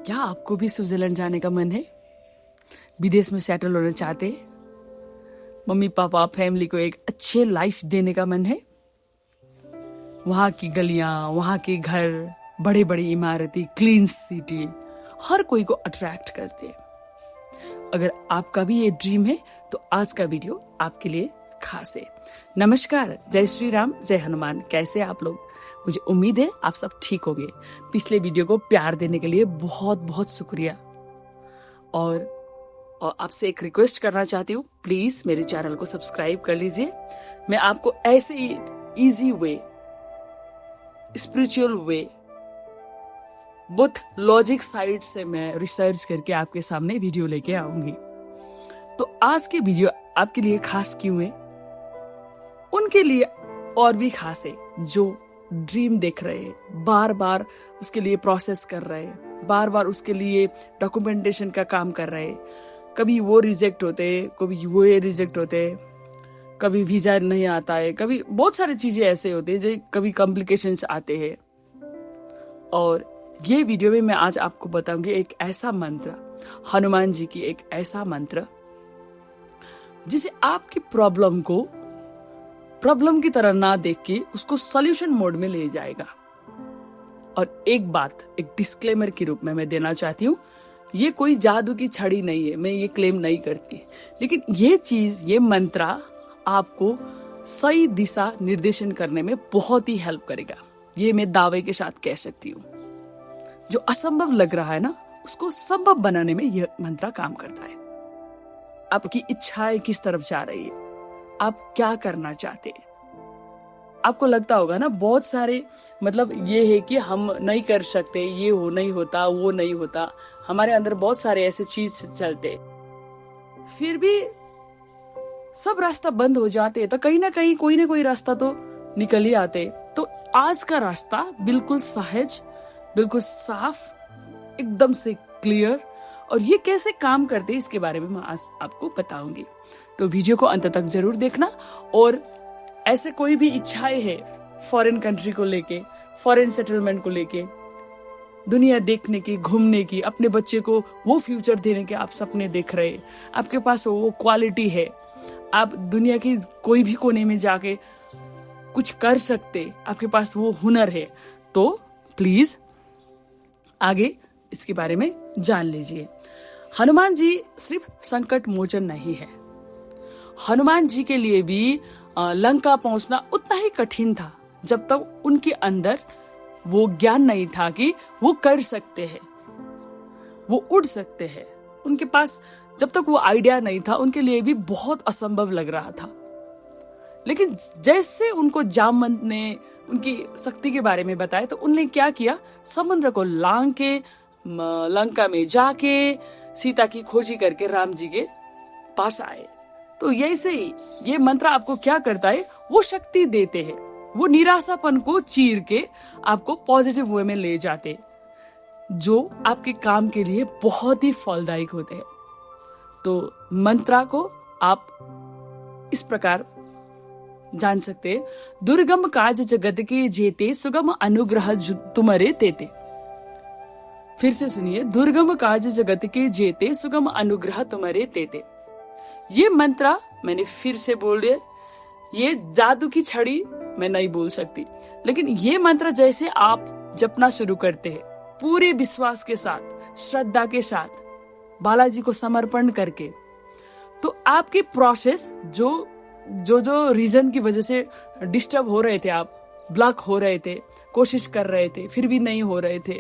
क्या आपको भी स्विट्जरलैंड जाने का मन है? विदेश में सेटल होना चाहते हैं? मम्मी पापा फैमिली को एक अच्छे लाइफ देने का मन है? वहाँ की गलियां, वहाँ के घर, बड़े बड़ी इमारतें, क्लीन सिटी हर कोई को अट्रैक्ट करते हैं। अगर आपका भी ये ड्रीम है तो आज का वीडियो आपके लिए खास है। नमस्कार, जय श्री राम, जय हनुमान। कैसे आप लोग? मुझे उम्मीद है आप सब ठीक होंगे। पिछले वीडियो को प्यार देने के लिए बहुत बहुत शुक्रिया। और आपसे एक रिक्वेस्ट करना चाहती हूँ, प्लीज मेरे चैनल को सब्सक्राइब कर लीजिए। मैं आपको ऐसे ही इजी वे, स्पिरिचुअल वे, बुद्ध लॉजिक साइड से मैं रिसर्च करके आपके सामने वीडियो लेके आऊंगी। तो आज की वीडियो आपके लिए खास क्यों है? उनके लिए और भी खास है जो ड्रीम देख रहे हैं, बार बार उसके लिए प्रोसेस कर रहे हैं, बार बार उसके लिए डॉक्यूमेंटेशन का काम कर रहे हैं। कभी वो रिजेक्ट होते, कभी वो रिजेक्ट होते, कभी वीजा नहीं आता है, कभी बहुत सारी चीजें ऐसे होती है जो कभी कॉम्प्लिकेशंस आते हैं। और ये वीडियो में मैं आज आपको बताऊंगी एक ऐसा मंत्र, हनुमान जी की एक ऐसा मंत्र जिसे आपकी प्रॉब्लम को प्रॉब्लम की तरह ना देख के उसको सॉल्यूशन मोड में ले जाएगा। और एक बात, एक डिस्क्लेमर के रूप में मैं देना चाहती हूँ, ये कोई जादू की छड़ी नहीं है, मैं ये क्लेम नहीं करती, लेकिन ये चीज, ये मंत्र आपको सही दिशा निर्देशन करने में बहुत ही हेल्प करेगा। ये मैं दावे के साथ कह सकती हूँ। जो असंभव लग रहा है ना, उसको संभव बनाने में यह मंत्र काम करता है। आपकी इच्छाएं किस तरफ जा रही है, आप क्या करना चाहते हैं? आपको लगता होगा ना बहुत सारे, मतलब ये है कि हम नहीं कर सकते, ये हो नहीं होता, वो नहीं होता, हमारे अंदर बहुत सारे ऐसे चीज चलते, फिर भी सब रास्ता बंद हो जाते, तो कहीं ना कहीं कोई ना कोई रास्ता तो निकल ही आते। तो आज का रास्ता बिल्कुल सहज, बिल्कुल साफ, एकदम से क्लियर, और ये कैसे काम करते हैं इसके बारे में मैं आज आपको बताऊंगी। तो वीडियो को अंत तक जरूर देखना। और ऐसे कोई भी इच्छाएं है फॉरेन कंट्री को लेके, फॉरेन सेटलमेंट को लेके, दुनिया देखने की, घूमने की, अपने बच्चे को वो फ्यूचर देने के आप सपने देख रहे, आपके पास वो क्वालिटी है, आप दुनिया की कोई भी कोने में जाके कुछ कर सकते, आपके पास वो हुनर है, तो प्लीज आगे इसके बारे में जान लीजिए। हनुमान जी सिर्फ संकट मोचन नहीं है। हनुमान जी के लिए भी लंका पहुंचना उतना ही कठिन था जब तक उनके अंदर वो ज्ञान नहीं था कि वो कर सकते हैं, वो उड़ सकते हैं। उनके पास जब तक वो आइडिया नहीं था, उनके लिए भी बहुत असंभव लग रहा था। लेकिन जैसे उनको जामवंत ने उनकी शक्ति के बारे में बताया, तो उन्होंने क्या किया, समुद्र को लांग के लंका में जाके सीता की खोजी करके राम जी के पास आए। तो ऐसे ही ये मंत्र आपको क्या करता है, वो शक्ति देते हैं, वो निराशापन को चीर के आपको पॉजिटिव वे में ले जाते, जो आपके काम के लिए बहुत ही फलदायक होते हैं। तो मंत्र को आप इस प्रकार जान सकते हैं, दुर्गम काज जगत के जेते, सुगम अनुग्रह तुम्हारे तेते। फिर से सुनिए, दुर्गम काज जगत के जेते, सुगम अनुग्रह तुम्हारे तेते। ये मंत्र मैंने फिर से बोल दिया, ये जादू की छड़ी मैं नहीं बोल सकती, लेकिन ये मंत्र जैसे आप जपना शुरू करते हैं पूरे विश्वास के साथ, श्रद्धा के साथ, बालाजी को समर्पण करके, तो आपकी प्रोसेस जो रीजन की वजह से डिस्टर्ब हो रहे थे, आप ब्लॉक हो रहे थे, कोशिश कर रहे थे, फिर भी नहीं हो रहे थे,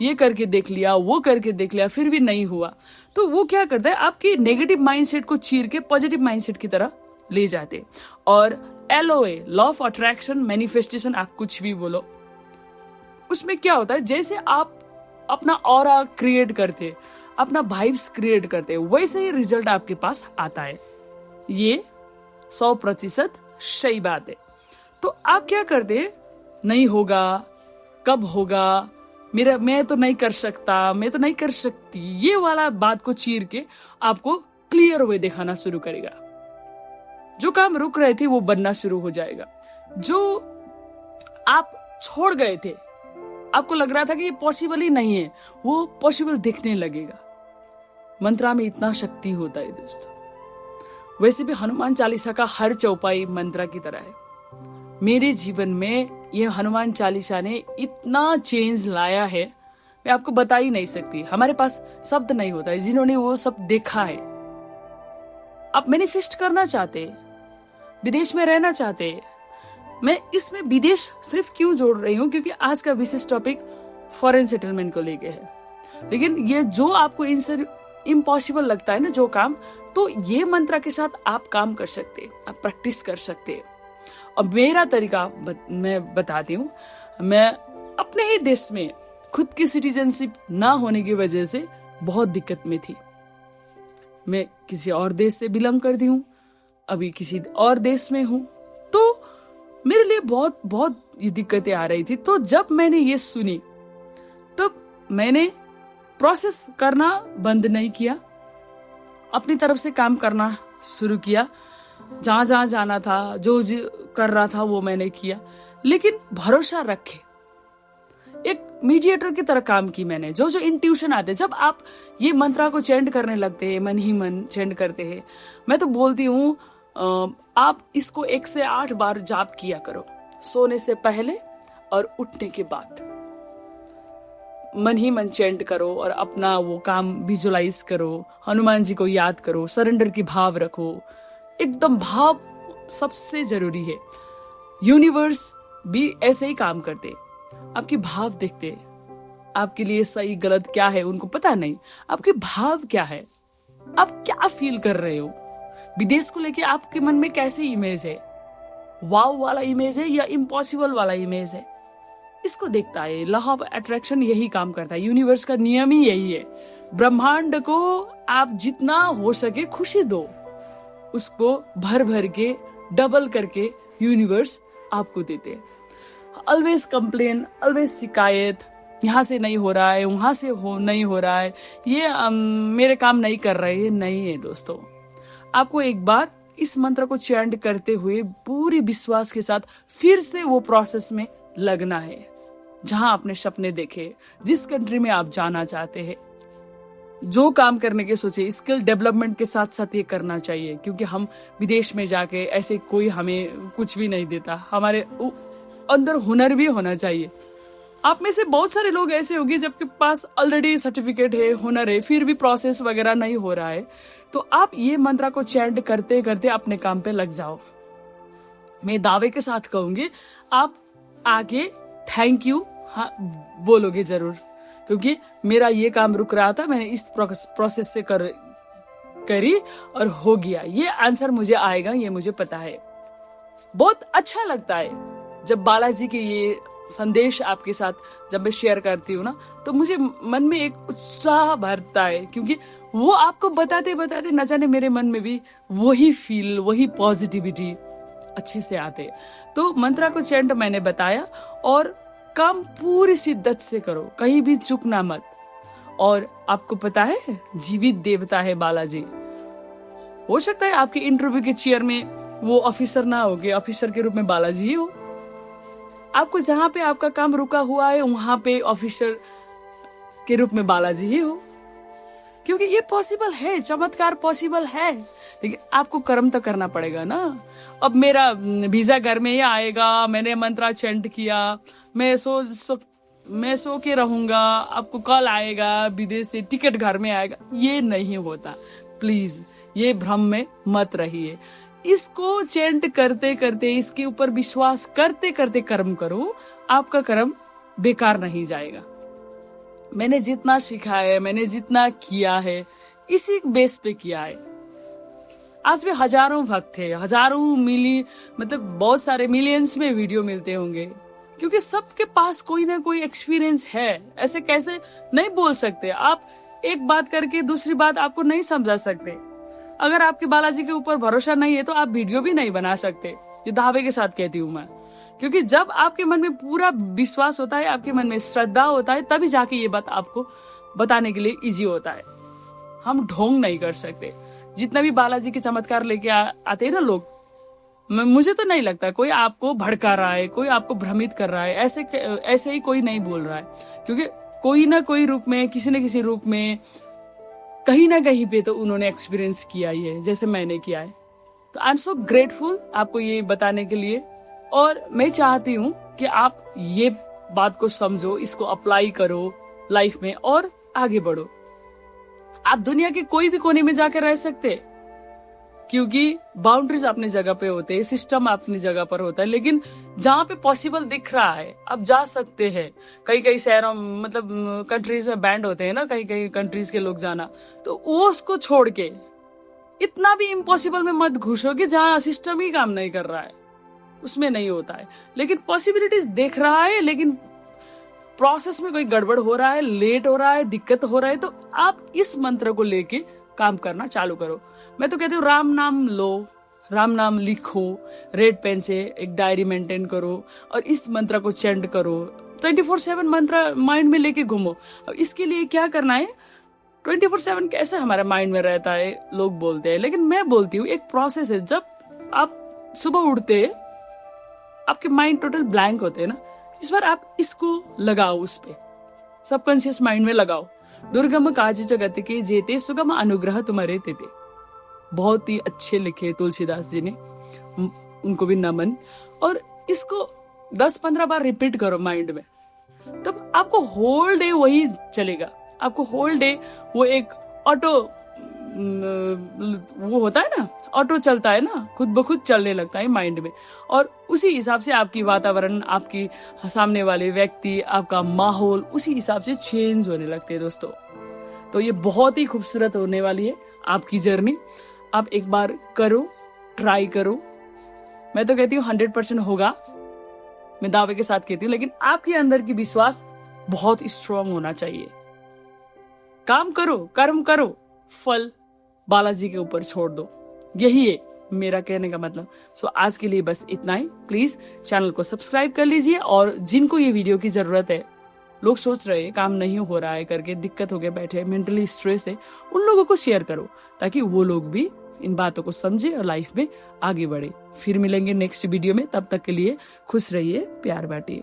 ये करके देख लिया, वो करके देख लिया, फिर भी नहीं हुआ, तो वो क्या करता है, आपकी नेगेटिव माइंडसेट को चीर के पॉजिटिव माइंडसेट की तरह ले जाते। और LOA, law of attraction, manifestation, आप कुछ भी बोलो, उसमें क्या होता है, जैसे आप अपना ऑरा क्रिएट करते, अपना वाइब्स क्रिएट करते, वैसे ही रिजल्ट आपके पास आता है। ये 100% सही बात है। तो आप क्या करते, नहीं होगा, कब होगा, मैं तो नहीं कर सकता, मैं तो नहीं कर सकती, ये वाला बात को चीर के आपको क्लियर वे दिखाना शुरू करेगा। जो काम रुक रहे थे वो बनना शुरू हो जाएगा। जो आप छोड़ गए थे, आपको लग रहा था कि ये पॉसिबल ही नहीं है, वो पॉसिबल दिखने लगेगा। मंत्रा में इतना शक्ति होता है दोस्तों। वैसे भी हनुमान चालीसा का हर चौपाई मंत्रा की तरह है। मेरे जीवन में ये हनुमान चालीसा ने इतना चेंज लाया है, मैं आपको बता ही नहीं सकती। हमारे पास शब्द नहीं होता है जिन्होंने वो सब देखा है। आप मैनिफेस्ट करना चाहते, विदेश में रहना चाहते, मैं इसमें विदेश सिर्फ क्यों जोड़ रही हूँ क्योंकि आज का विशेष टॉपिक फॉरेन सेटलमेंट को लेके है। लेकिन ये जो आपको इम्पॉसिबल लगता है ना जो काम, तो ये मंत्र के साथ आप काम कर सकते, आप प्रैक्टिस कर सकते। अब मेरा तरीका मैं बताती हूँ। मैं अपने ही देश में खुद की सिटीजनशिप ना होने की वजह से बहुत दिक्कत में थी। मैं किसी और देश से बिलोंग करती हूँ, अभी किसी और देश में हूँ, तो मेरे लिए बहुत बहुत ये दिक्कतें आ रही थी। तो जब मैंने ये सुनी तब मैंने प्रोसेस करना बंद नहीं किया, अपनी तरफ से काम करना शुरू किया। जहां जहां जाना था, जो कर रहा था वो मैंने किया, लेकिन भरोसा रखे। एक मीडिएटर की तरह काम की मैंने। जो इंट्यूशन आते, जब आप ये मंत्रा को चैंट करने लगते हैं, मन ही मन चैंट करते हैं, मैं तो बोलती हूँ आप इसको 1 से 8 बार जाप किया करो, सोने से पहले और उठने के बाद। मन ही मन चैंट करो और अपना वो काम विजुलाइज करो, हनुमान जी को याद करो, सरेंडर की भाव रखो। एकदम भाव सबसे जरूरी है। यूनिवर्स भी ऐसे ही काम करते, आपकी भाव देखते। आपके लिए सही गलत क्या है उनको पता नहीं, आपके भाव क्या है, आप क्या फील कर रहे हो। विदेश को लेके आपके मन में कैसे इमेज है, वाव वाला इमेज है या इम्पॉसिबल वाला इमेज है, इसको देखता है। लॉ ऑफ अट्रैक्शन यही काम करता है, यूनिवर्स का नियम ही यही है। ब्रह्मांड को आप जितना हो सके खुशी दो, उसको भर भर के डबल करके यूनिवर्स आपको देते हैं। ऑलवेज कंप्लेन, ऑलवेज शिकायत, यहाँ से नहीं हो रहा है, वहां से नहीं हो रहा है, ये मेरे काम नहीं कर रहे हैं, नहीं है दोस्तों। आपको एक बार इस मंत्र को चैंट करते हुए पूरे विश्वास के साथ फिर से वो प्रोसेस में लगना है। जहां आपने सपने देखे, जिस कंट्री में आप जाना चाहते हैं, जो काम करने के सोचे, स्किल डेवलपमेंट के साथ साथ ये करना चाहिए। क्योंकि हम विदेश में जाके ऐसे कोई हमें कुछ भी नहीं देता, हमारे अंदर हुनर भी होना चाहिए। आप में से बहुत सारे लोग ऐसे होंगे जबकि पास ऑलरेडी सर्टिफिकेट है, हुनर है, फिर भी प्रोसेस वगैरह नहीं हो रहा है। तो आप ये मंत्र को चैंट करते करते अपने काम पे लग जाओ। मैं दावे के साथ कहूंगी आप आगे थैंक यू बोलोगे जरूर, क्योंकि मेरा ये काम रुक रहा था, मैंने इस प्रोसेस से करी और हो गया। ये आंसर मुझे आएगा, ये मुझे पता है। बहुत अच्छा लगता है जब बालाजी के ये संदेश आपके साथ जब मैं शेयर करती हूँ ना, तो मुझे मन में एक उत्साह भरता है, क्योंकि वो आपको बताते बताते न जाने मेरे मन में भी वही फील, वही पॉजिटिविटी अच्छे से आते। तो मंत्रा को चैंट मैंने बताया और काम पूरी शिद्दत से करो, कहीं भी चूकना मत। और आपको पता है जीवित देवता है बालाजी। हो सकता है आपके इंटरव्यू के चेयर में वो ऑफिसर ना हो, ऑफिसर के रूप में बालाजी ही हो। आपको जहां पे आपका काम रुका हुआ है वहां पे ऑफिसर के रूप में बालाजी ही हो, क्योंकि ये पॉसिबल है, चमत्कार पॉसिबल है। लेकिन आपको कर्म तो करना पड़ेगा ना। अब मेरा वीजा घर में ही आएगा, मैंने मंत्रा चैंट किया, मैं सो के रहूंगा, आपको कॉल आएगा विदेश से, टिकट घर में आएगा, ये नहीं होता। प्लीज ये भ्रम में मत रहिए। इसको चैंट करते करते, इसके ऊपर विश्वास करते करते कर्म करो, आपका कर्म बेकार नहीं जाएगा। मैंने जितना सीखा है, मैंने जितना किया है, इसी बेस पे किया है। आज भी हजारों भक्त है, हजारों मतलब बहुत सारे मिलियंस में वीडियो मिलते होंगे, क्योंकि सबके पास कोई ना कोई एक्सपीरियंस है। ऐसे कैसे नहीं बोल सकते आप, एक बात करके दूसरी बात आपको नहीं समझा सकते। अगर आपके बालाजी के ऊपर भरोसा नहीं है तो आप वीडियो भी नहीं बना सकते, ये दावे के साथ कहती हूँ मैं। क्योंकि जब आपके मन में पूरा विश्वास होता है, आपके मन में श्रद्धा होता है, तभी जाके ये बात आपको बताने के लिए इजी होता है। हम ढोंग नहीं कर सकते। जितना भी बालाजी के चमत्कार लेके आते हैं ना लोग, मुझे तो नहीं लगता कोई आपको भड़का रहा है, कोई आपको भ्रमित कर रहा है, ऐसे ही कोई नहीं बोल रहा है, क्योंकि कोई ना कोई रूप में, किसी न किसी रूप में, कहीं ना कहीं पे तो उन्होंने एक्सपीरियंस किया ही है, जैसे मैंने किया है। तो आई एम सो ग्रेटफुल आपको ये बताने के लिए, और मैं चाहती हूँ कि आप ये बात को समझो, इसको अप्लाई करो लाइफ में और आगे बढ़ो। आप दुनिया के कोई भी कोने में जाकर रह सकते, क्योंकि बाउंड्रीज अपनी जगह पे होते हैं, सिस्टम अपनी जगह पर होता है, लेकिन जहां पे पॉसिबल दिख रहा है आप जा सकते हैं। कई शहरों, मतलब कंट्रीज में बैंड होते हैं ना, कई कंट्रीज के लोग जाना, तो वो उसको छोड़ के इतना भी इम्पॉसिबल में मत घुसो कि जहां सिस्टम ही काम नहीं कर रहा है, उसमें नहीं होता है। लेकिन पॉसिबिलिटीज देख रहा है, लेकिन प्रोसेस में कोई गड़बड़ हो रहा है, लेट हो रहा है, दिक्कत हो रहा है, तो आप इस मंत्र को लेके काम करना चालू करो। मैं तो कहती हूँ राम नाम लो, राम नाम लिखो, रेड पेन से एक डायरी मेंटेन करो और इस मंत्र को चैंट करो। 24/7 मंत्र माइंड में लेके घूमो। अब इसके लिए क्या करना है, 24/7 कैसे हमारे माइंड में रहता है, लोग बोलते हैं, लेकिन मैं बोलती हूँ एक प्रोसेस है। जब आप सुबह उठते आपके माइंड टोटल ब्लैंक होते हैं ना, इस बार आप इसको लगाओ, उस पे सबकॉन्शियस माइंड में लगाओ। दुर्गम काज जगत के जेते सुगम अनुग्रह तुम्हारे तेते। बहुत ही अच्छे लिखे तुलसीदास जी ने, उनको भी नमन। और इसको 10-15 बार रिपीट करो माइंड में, तब आपको होल डे वही चलेगा। आपको होल डे वो एक ऑटो, वो होता है ना, ऑटो चलता है ना, खुद ब खुद चलने लगता है माइंड में, और उसी हिसाब से आपकी वातावरण, आपकी सामने वाले व्यक्ति, आपका माहौल उसी हिसाब से चेंज होने लगते हैं दोस्तों। तो ये बहुत ही खूबसूरत होने वाली है आपकी जर्नी। आप एक बार करो, ट्राई करो। मैं तो कहती हूँ 100% होगा, मैं दावे के साथ कहती हूँ, लेकिन आपके अंदर की विश्वास बहुत स्ट्रांग होना चाहिए। काम करो, कर्म करो, फल बालाजी के ऊपर छोड़ दो, यही है मेरा कहने का मतलब। सो आज के लिए बस इतना ही। प्लीज चैनल को सब्सक्राइब कर लीजिए, और जिनको ये वीडियो की जरूरत है, लोग सोच रहे हैं काम नहीं हो रहा है करके, दिक्कत हो गया, बैठे मेंटली स्ट्रेस है, उन लोगों को शेयर करो ताकि वो लोग भी इन बातों को समझे और लाइफ में आगे बढ़े। फिर मिलेंगे नेक्स्ट वीडियो में, तब तक के लिए खुश रहिए, प्यार बांटिए।